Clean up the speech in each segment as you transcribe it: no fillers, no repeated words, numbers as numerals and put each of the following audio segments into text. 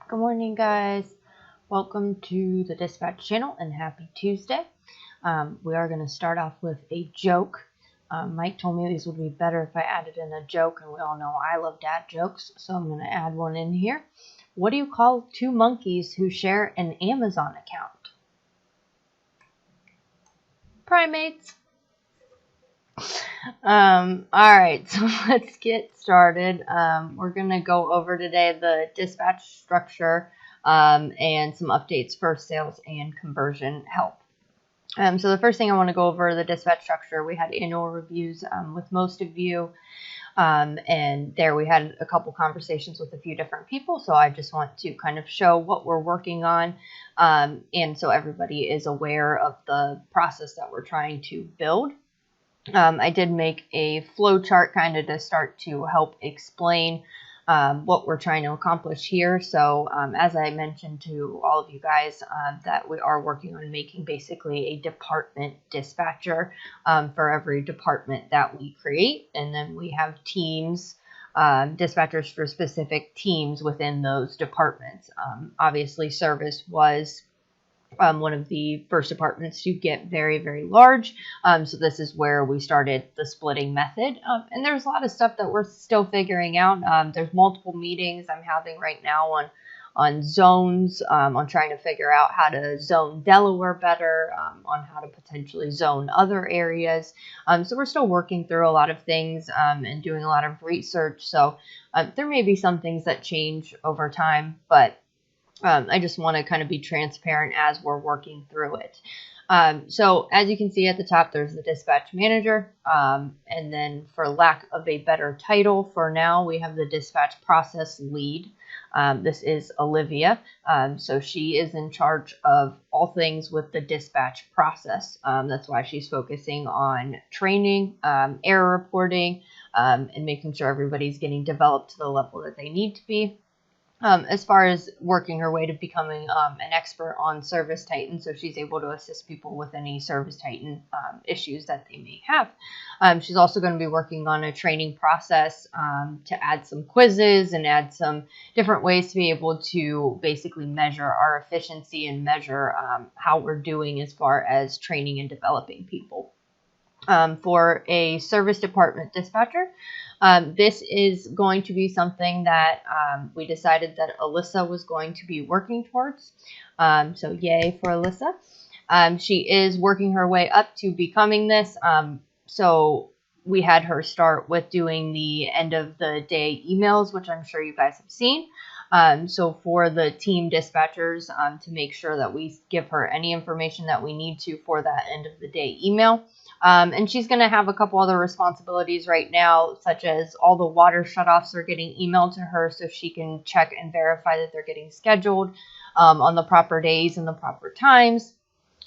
Good morning, guys. Welcome to the Dispatch channel and happy Tuesday. We are going to start off with a joke. Mike told me these would be better if I added in a joke, and we all know I love dad jokes, so I'm going to add one in here. What do you call two monkeys who share an Amazon account? Primates. All right, so let's get started. We're going to go over today the dispatch structure and some updates for sales and conversion help. So the first thing I want to go over the dispatch structure. We had annual reviews with most of you, and there we had a couple conversations with a few different people. So I just want to kind of show what we're working on, and so everybody is aware of the process that we're trying to build. I did make a flow chart kind of to start to help explain what we're trying to accomplish here. So as I mentioned to all of you guys, that we are working on making basically a department dispatcher for every department that we create. And then we have teams, dispatchers for specific teams within those departments. Obviously, service was one of the first departments to get very, very large. So this is where we started the splitting method. And there's a lot of stuff that we're still figuring out. There's multiple meetings I'm having right now on zones, on trying to figure out how to zone Delaware better, on how to potentially zone other areas. So we're still working through a lot of things and doing a lot of research. So there may be some things that change over time, but I just want to kind of be transparent as we're working through it. So as you can see at the top, there's the dispatch manager. And then for lack of a better title for now, we have the dispatch process lead. This is Olivia. So she is in charge of all things with the dispatch process. That's why she's focusing on training, error reporting, and making sure everybody's getting developed to the level that they need to be. As far as working her way to becoming an expert on Service Titan, so she's able to assist people with any Service Titan issues that they may have. She's also going to be working on a training process to add some quizzes and add some different ways to be able to basically measure our efficiency and measure how we're doing as far as training and developing people. For a service department dispatcher, this is going to be something that we decided that Alyssa was going to be working towards. So yay for Alyssa. She is working her way up to becoming this. So we had her start with doing the end of the day emails, which I'm sure you guys have seen. So for the team dispatchers, to make sure that we give her any information that we need to for that end of the day email. And she's going to have a couple other responsibilities right now, such as all the water shutoffs are getting emailed to her so she can check and verify that they're getting scheduled on the proper days and the proper times.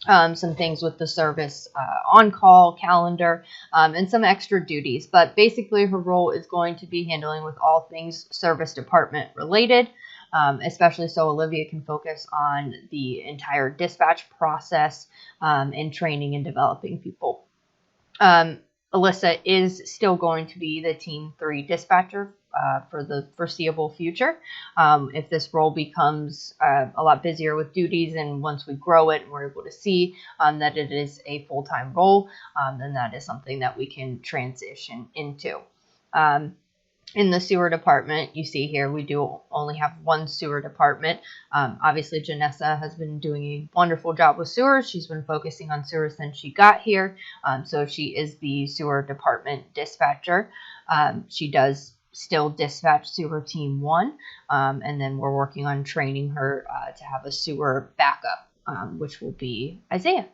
Some things with the service on-call calendar, and some extra duties. But basically her role is going to be handling with all things service department related, especially so Olivia can focus on the entire dispatch process and training and developing people. Alyssa is still going to be the Team 3 dispatcher for the foreseeable future. If this role becomes a lot busier with duties, and once we grow it and we're able to see that it is a full-time role, then that is something that we can transition into. In the sewer department, you see here, we do only have one sewer department. Obviously, Janessa has been doing a wonderful job with sewers. She's been focusing on sewers since she got here. So she is the sewer department dispatcher. She does still dispatch sewer team 1. And then we're working on training her to have a sewer backup, which will be Isaiah.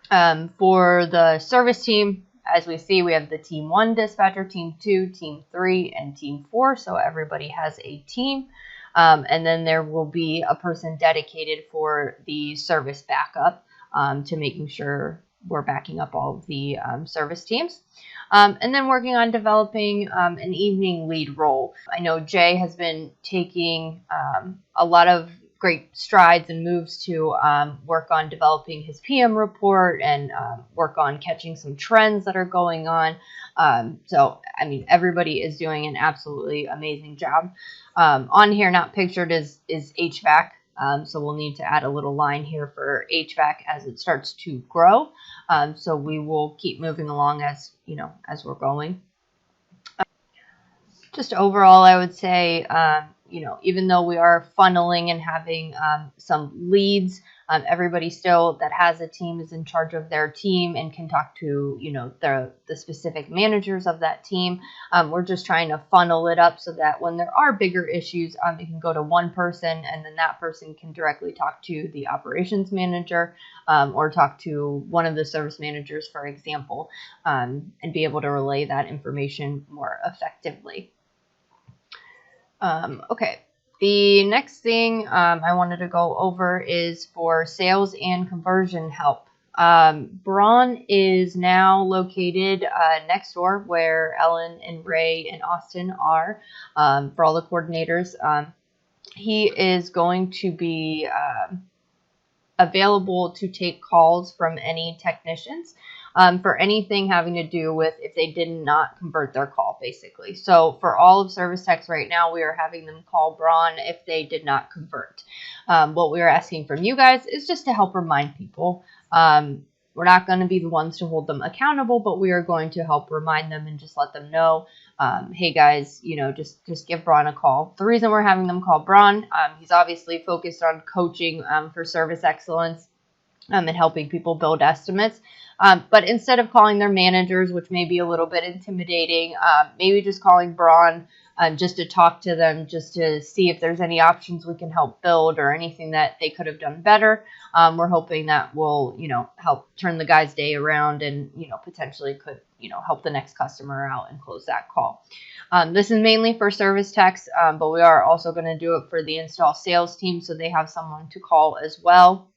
For the service team, as we see, we have the Team 1 dispatcher, Team 2, Team 3, and Team 4. So everybody has a team. And then there will be a person dedicated for the service backup to making sure we're backing up all of the service teams. And then working on developing an evening lead role. I know Jay has been taking a lot of great strides and moves to work on developing his PM report and work on catching some trends that are going on. So, I mean, everybody is doing an absolutely amazing job. On here, not pictured, is HVAC. So we'll need to add a little line here for HVAC as it starts to grow. So we will keep moving along as we're going. Just overall, I would say, even though we are funneling and having some leads, everybody still that has a team is in charge of their team and can talk to, the specific managers of that team. We're just trying to funnel it up so that when there are bigger issues, it can go to one person, and then that person can directly talk to the operations manager or talk to one of the service managers, for example, and be able to relay that information more effectively. Okay, the next thing I wanted to go over is for sales and conversion help. Braun is now located next door where Ellen and Ray and Austin are for all the coordinators. He is going to be available to take calls from any technicians for anything having to do with if they did not convert their call, basically. So for all of service techs right now, we are having them call Braun if they did not convert. What we are asking from you guys is just to help remind people. We're not going to be the ones to hold them accountable, but we are going to help remind them and just let them know, hey guys, just give Braun a call. The reason we're having them call Braun, he's obviously focused on coaching for service excellence and helping people build estimates. But instead of calling their managers, which may be a little bit intimidating, maybe just calling Braun just to talk to them, just to see if there's any options we can help build or anything that they could have done better. We're hoping that will, help turn the guy's day around and, potentially could, help the next customer out and close that call. This is mainly for service techs, but we are also going to do it for the install sales team so they have someone to call as well.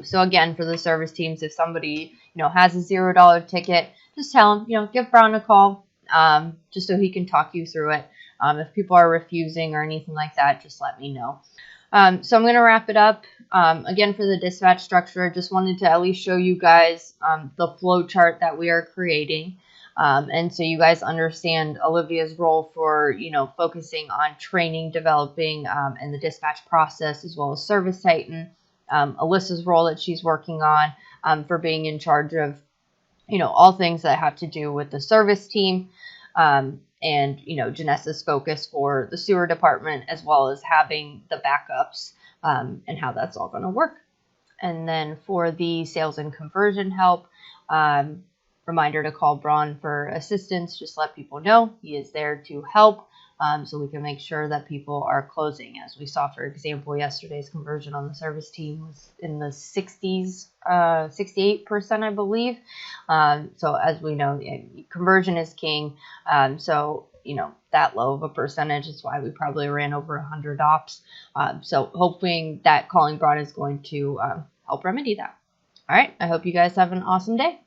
So again, for the service teams, if somebody, has a $0 ticket, just tell them, give Braun a call, just so he can talk you through it. If people are refusing or anything like that, just let me know. So I'm going to wrap it up. Again, for the dispatch structure, I just wanted to at least show you guys the flow chart that we are creating. And so you guys understand Olivia's role for, focusing on training, developing, and the dispatch process, as well as Service Titan. Alyssa's role that she's working on for being in charge of, all things that have to do with the service team. And, Janessa's focus for the sewer department, as well as having the backups and how that's all going to work. And then for the sales and conversion help, reminder to call Braun for assistance. Just let people know he is there to help. So we can make sure that people are closing. As we saw, for example, yesterday's conversion on the service team was in the 60s, 68%, I believe. So as we know, conversion is king. So, that low of a percentage is why we probably ran over 100 ops. So hoping that calling Braun is going to help remedy that. All right. I hope you guys have an awesome day.